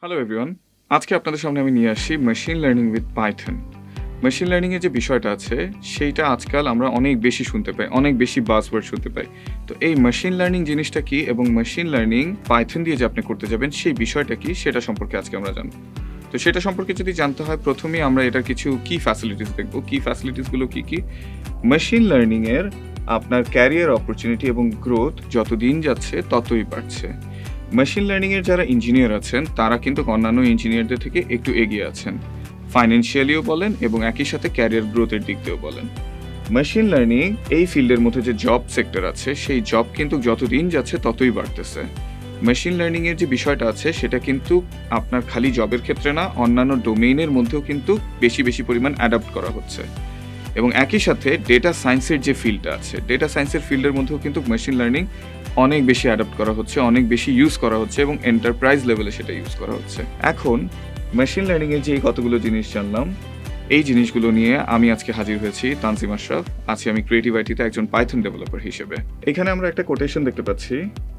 Hello everyone, আজকে আপনাদের সামনে আমি নিয়ে আসি machine learning with Python. Machine লার্নিংয়ের যে বিষয়টা আছে সেইটা আজকাল আমরা অনেক বেশি শুনতে পাই, অনেক বেশি বাজওয়ার্ড শুনতে পাই। তো এই মেশিন লার্নিং জিনিসটা কি এবং মেশিন লার্নিং পাইথন দিয়ে যে আপনি করতে যাবেন সেই বিষয়টা কি সেটা সম্পর্কে আজকে আমরা জানব। তো সেটা সম্পর্কে যদি জানতে হয় প্রথমেই আমরা এটার কিছু কি ফ্যাসিলিটিস দেখব। কি ফ্যাসিলিটিসগুলো কি কি? মেশিন লার্নিংয়ের আপনার ক্যারিয়ার অপরচুনিটি এবং গ্রোথ যত দিন যাচ্ছে ততই বাড়ছে। মেশিন লার্নিংয়ের যারা ইঞ্জিনিয়ার আছেন তারা কিন্তু অন্যান্য ইঞ্জিনিয়ারদের থেকে একটু এগিয়ে আছেন, ফাইন্যান্সিয়ালিও বলেন এবং একই সাথে ক্যারিয়ার গ্রোথের দিক দিয়েও বলেন। মেশিন লার্নিং এই ফিল্ডের মধ্যে যে জব সেক্টর আছে সেই জব কিন্তু যত দিন যাচ্ছে ততই বাড়তেছে। মেশিন লার্নিংয়ের যে বিষয়টা আছে সেটা কিন্তু আপনার খালি জবের ক্ষেত্রে না, অন্যান্য ডোমেইনের মধ্যেও কিন্তু বেশি বেশি পরিমাণ অ্যাডাপ্ট করা হচ্ছে। এবং একই সাথে ডেটা সায়েন্সের যে ফিল্ডটা আছে, ডেটা সায়েন্সের ফিল্ডের মধ্যেও কিন্তু মেশিন লার্নিং অনেক বেশি অ্যাডাপ্ট করা হচ্ছে, অনেক বেশি ইউজ করা হচ্ছে এবং এন্টারপ্রাইজ লেভেলে সেটা ইউজ করা হচ্ছে। এখন মেশিন লার্নিংয়ের যে কতগুলো জিনিস জানলাম, এই জিনিসগুলো নিয়ে আমি আজকে হাজির হয়েছি তানজিম আশরাফ। আছি আমি ক্রিয়েটিভ আইটিতে একজন পাইথন ডেভেলপার হিসেবে। এখানে আমরা একটা কোটেশন দেখতে পাচ্ছি,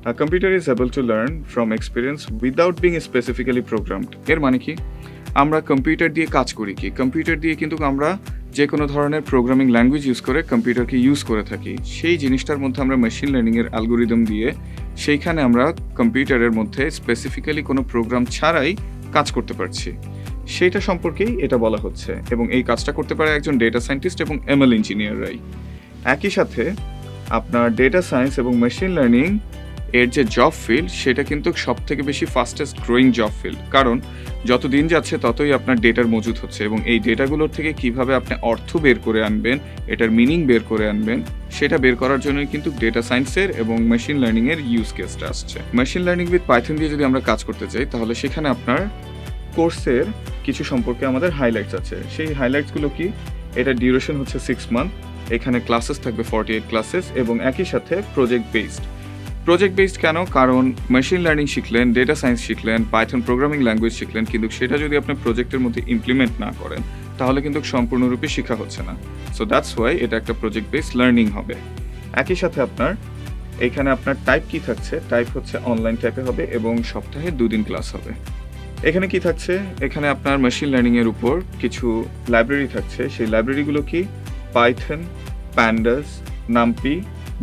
a computer is able to learn from experience without being specifically programmed. এর মানে কি? আমরা কম্পিউটার দিয়ে কাজ করি কি? কম্পিউটার দিয়ে কিন্তু আমরা যে কোনো ধরনের প্রোগ্রামিং ল্যাঙ্গুয়েজ ইউজ করে কম্পিউটারকে ইউজ করে থাকি। সেই জিনিসটার মধ্যে আমরা মেশিন লার্নিংয়ের অ্যালগোরিদম দিয়ে সেইখানে আমরা কম্পিউটারের মধ্যে স্পেসিফিক্যালি কোনো প্রোগ্রাম ছাড়াই কাজ করতে পারছি, সেইটা সম্পর্কেই এটা বলা হচ্ছে। এবং এই কাজটা করতে পারে একজন ডেটা সায়েন্টিস্ট এবং এমএল ইঞ্জিনিয়াররাই। একই সাথে আপনার ডেটা সায়েন্স এবং মেশিন লার্নিং এর যে জব ফিল্ড সেটা কিন্তু সব থেকে বেশি ফাস্টেস্ট গ্রোয়িং জব ফিল্ড। কারণ যত দিন যাচ্ছে ততই আপনার ডেটার মজুদ হচ্ছে এবং এই ডেটাগুলোর থেকে কিভাবে আপনি অর্থ বের করে আনবেন, এটার মিনিং বের করে আনবেন, সেটা বের করার জন্যই কিন্তু ডেটা সায়েন্সের এবং মেশিন লার্নিংয়ের ইউজ কেসটা আসছে। মেশিন লার্নিং উইথ পাইথন দিয়ে যদি আমরা কাজ করতে চাই তাহলে সেখানে আপনার কোর্সের কিছু সম্পর্কে আমাদের হাইলাইটস আছে। সেই হাইলাইটসগুলো কি? এটা ডিউরেশন হচ্ছে 6 মান্থ, এখানে ক্লাসেস থাকবে 48 ক্লাসেস এবং একই সাথে প্রজেক্ট বেসড। প্রজেক্ট বেসড কেন? কারণ মেশিন লার্নিং শিখলেন, ডেটা সায়েন্স শিখলেন, পাইথন প্রোগ্রামিং ল্যাঙ্গুয়েজ শিখলেন, কিন্তু সেটা যদি আপনি প্রজেক্টের মধ্যে ইমপ্লিমেন্ট না করেন তাহলে কিন্তু সম্পূর্ণরূপে শেখা হচ্ছে না। সো দ্যাটস ওয়াই এটা একটা প্রজেক্ট বেসড লার্নিং হবে। একই সাথে আপনার এখানে আপনার টাইপ কি থাকছে? টাইপ হচ্ছে অনলাইন টাইপে হবে এবং সপ্তাহে 2 দিন ক্লাস হবে। এখানে কি থাকছে? এখানে আপনার মেশিন লার্নিংয়ের উপর কিছু লাইব্রেরি থাকছে। সেই লাইব্রেরিগুলো কি? পাইথন, প্যান্ডাস, নাম্পি,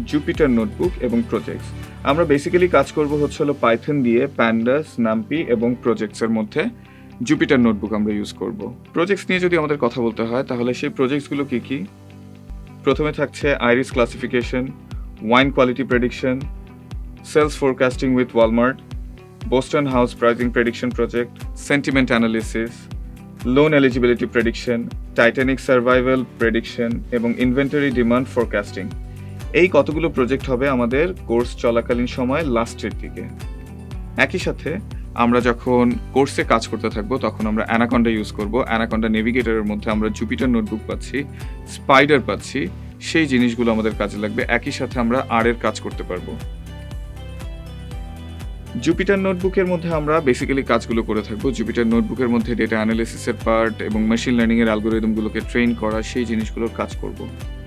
জুপিটার নোটবুক এবং প্রজেক্টস। আমরা বেসিক্যালি কাজ করব হচ্ছে হলো পাইথন দিয়ে, প্যান্ডাস, নাম্পি এবং প্রজেক্টসের মধ্যে জুপিটার নোটবুক আমরা ইউজ করব। প্রজেক্টস নিয়ে যদি আমাদের কথা বলতে হয় তাহলে সেই প্রজেক্টসগুলো কি কি? প্রথমে থাকছে Iris classification, wine quality prediction, sales forecasting with Walmart, Boston House Pricing Prediction Project, Sentiment Analysis, Loan Eligibility Prediction, Titanic Survival Prediction এবং Inventory Demand Forecasting। এই কতগুলো প্রজেক্ট হবে আমাদের কোর্স চলাকালীন সময় লাস্টের দিকে। একই সাথে আমরা যখন কোর্সে কাজ করতে থাকবো তখন আমরা অ্যানাকন্ডা ইউজ করব। অ্যানাকন্ডা নেভিগেটরের মধ্যে আমরা জুপিটার নোটবুক পাচ্ছি, স্পাইডার পাচ্ছি, সেই জিনিসগুলো আমাদের কাজে লাগবে। একই সাথে আমরা আর এর কাজ করতে পারবো। জুপিটার নোটবুকের মধ্যে আমরা বেসিক্যালি কাজগুলো করে থাকবো। জুপিটার নোটবুকের মধ্যে ডেটা অ্যানালিসিসের পার্ট এবং মেশিন লার্নিংয়ের অ্যালগোরিদমগুলোকে ট্রেন করা, সেই জিনিসগুলোর কাজ করব।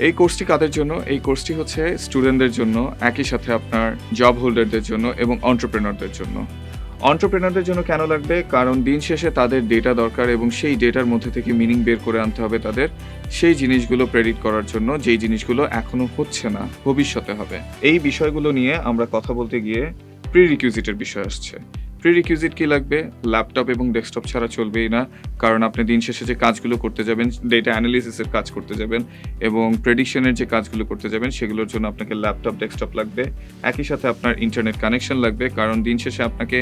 এই কোর্সটি কাদের জন্য? এই কোর্সটি হচ্ছে স্টুডেন্টদের জন্য, একই সাথে আপনার জব হোল্ডারদের জন্য এবং অন্টারপ্রেনারদের জন্য। অন্টারপ্রেনারদের জন্য কেন লাগবে? কারণ দিন শেষে তাদের ডেটা দরকার এবং সেই ডেটার মধ্যে থেকে মিনিং বের করে আনতে হবে তাদের, সেই জিনিসগুলো প্রেডিক্ট করার জন্য, যেই জিনিসগুলো এখনো হচ্ছে না, ভবিষ্যতে হবে। এই বিষয়গুলো নিয়ে আমরা কথা বলতে গিয়ে প্রিরিকুইজিটের বিষয় আসছে। প্রিরিকুইজিট কি লাগবে? ল্যাপটপ এবং ডেস্কটপ ছাড়া চলবেই না, কারণ আপনি দিন শেষে যে কাজগুলো করতে যাবেন, ডেটা অ্যানালিসিসের কাজ করতে যাবেন এবং প্রেডিকশনের যে কাজগুলো করতে যাবেন সেগুলোর জন্য আপনাকে ল্যাপটপ, ডেস্কটপ লাগবে। একই সাথে আপনার ইন্টারনেট কানেকশন লাগবে, কারণ দিন শেষে আপনাকে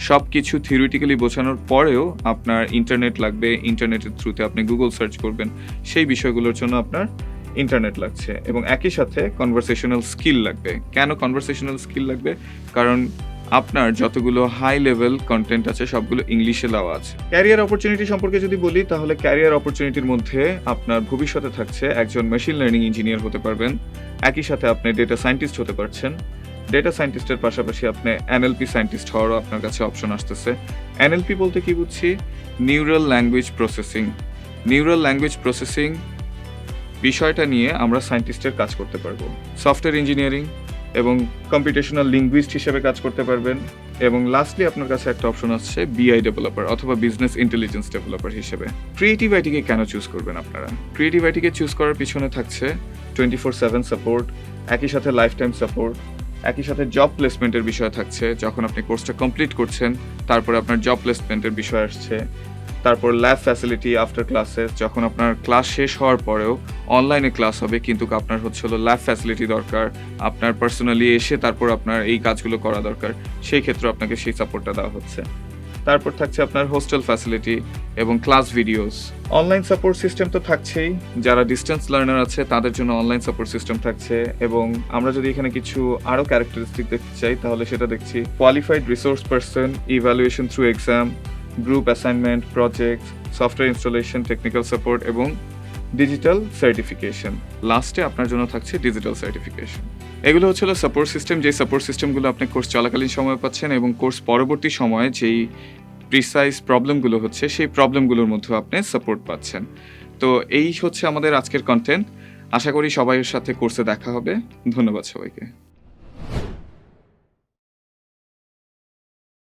সব কিছু থিওরিটিক্যালি বোঝানোর পরেও আপনার ইন্টারনেট লাগবে। ইন্টারনেটের থ্রুতে আপনি গুগল সার্চ করবেন, সেই বিষয়গুলোর জন্য আপনার ইন্টারনেট লাগছে। এবং একই সাথে কনভারসেশনাল স্কিল লাগবে। কেন কনভারসেশনাল স্কিল লাগবে? কারণ আপনার যতগুলো হাই লেভেল কন্টেন্ট আছে সবগুলো ইংলিশে দেওয়া আছে। ক্যারিয়ার অপরচুনিটি সম্পর্কে যদি বলি তাহলে ক্যারিয়ার অপরচুনিটির মধ্যে আপনার ভবিষ্যতে থাকছে একজন মেশিন লার্নিং ইঞ্জিনিয়ার হতে পারবেন, একই সাথে আপনি ডেটা সায়েন্টিস্ট হতে পারছেন। ডেটা সায়েন্টিস্টের পাশাপাশি আপনি এনএলপি সায়েন্টিস্ট হওয়ারও আপনার কাছে অপশন আসতেছে। এনএলপি বলতে কি বুঝছি? Neural language processing. Neural language processing বিষয়টা নিয়ে আমরা সায়েন্টিস্টের কাজ করতে পারবো। সফটওয়্যার ইঞ্জিনিয়ারিং, এবং কম্পিউটেশনাল লিঙ্গুইস্ট হিসেবে কাজ করতে পারবেন। এবং লাস্টলি আপনার কাছে একটা অপশন আসছে বিআই ডেভেলপার অথবা বিজনেস ইন্টেলিজেন্স ডেভেলপার হিসেবে। ক্রিয়েটিভ আইটিকে কেন চুজ করবেন আপনারা? ক্রিয়েটিভ আইটিকে চুজ করার পিছনে থাকছে 24/7 সাপোর্ট, একই সাথে লাইফ টাইম সাপোর্ট, একই সাথে জব প্লেসমেন্টের বিষয় থাকছে। যখন আপনি কোর্সটা কমপ্লিট করছেন তারপরে আপনার জব প্লেসমেন্টের বিষয় আসছে। তারপর ল্যাব ফ্যাসিলিটি আফটার ক্লাসেস, যখন আপনার ক্লাস শেষ হওয়ার পরেও অনলাইনে ক্লাস হবে কিন্তু আপনার হচ্ছে হলো ল্যাব ফ্যাসিলিটি দরকার, আপনার পার্সোনালি এসে তারপর আপনার এই কাজগুলো করা দরকার, সেই ক্ষেত্রে আপনাকে সেই সাপোর্টটা দেওয়া হচ্ছে। তারপর থাকছে আপনার হোস্টেল ফ্যাসিলিটি এবং class videos. Online support system তো থাকছেই, যারা ডিস্টেন্স লার্নার আছে তাদের জন্য অনলাইন সাপোর্ট সিস্টেম থাকছে। এবং আমরা যদি এখানে কিছু আরও ক্যারেক্টারিস্টিক দেখতে চাই তাহলে সেটা দেখছি qualified resource person, evaluation through exam, group assignment, project, software installation, technical support এবং ডিজিটাল সার্টিফিকেশন। লাস্টে আপনার জন্য থাকছে ডিজিটাল সার্টিফিকেশন। এগুলো হচ্ছিল সাপোর্ট সিস্টেম, যে সাপোর্ট সিস্টেমগুলো আপনি কোর্স চলাকালীন সময় পাচ্ছেন এবং কোর্স পরবর্তী সময়ে যেই প্রিসাইজ প্রবলেমগুলো হচ্ছে সেই প্রবলেমগুলোর মধ্যে আপনি সাপোর্ট পাচ্ছেন। তো এই হচ্ছে আমাদের আজকের কন্টেন্ট। আশা করি সবাইয়ের সাথে কোর্সে দেখা হবে। ধন্যবাদ সবাইকে।